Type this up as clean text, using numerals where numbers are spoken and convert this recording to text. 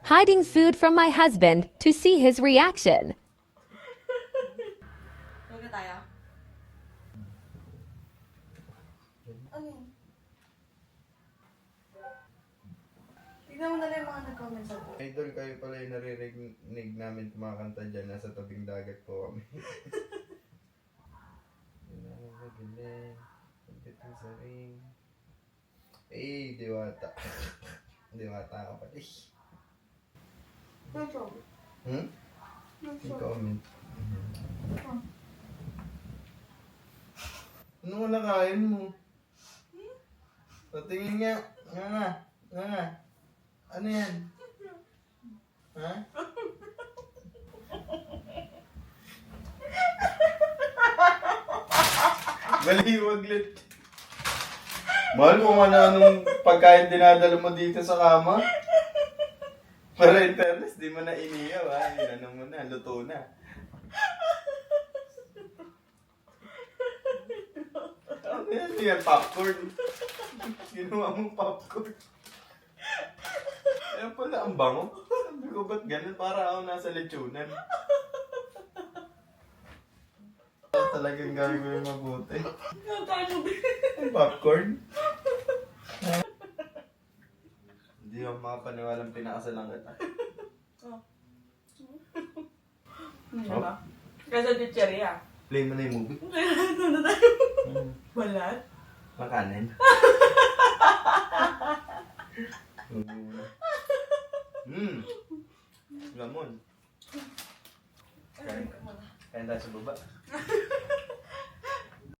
hiding food from my husband to see his reaction. Huwag na tayo. Ano yun? Tignan mo na lang yung mga nag-comment sa buhay. Idol, kayo pala yung naririnig namin kumakanta dyan. Nasa tabing dagat po kami. Magaling. Pagdating sa ring. Eh, diwata. Diwata ka pala. Good job. Hmm? Good job. I-comment. Ano ko nakain mo? Patingin nga. Nga nga. Nga nga. Ano yan? Ha? Baliwaglit. Mahal mo man anong pagkain dinadala mo dito sa kama? Para in fairness, di mo na iniyaw ha. Ano mo na, luto na. Ano yan? Popcorn. Ginawa mong popcorn. Ayun pala, ang bango. Sabi ko, ba't ganun? Para ako nasa lechonan. Talagang gagawin mabuti. Ang popcorn. Hindi ako makapaniwalang pinakasalang kita. Ano ba? Kasi chicheria. Play mo na yung movie. Ano na tayo? Balat? Makanin. Lamon. Kain tayo sa baba.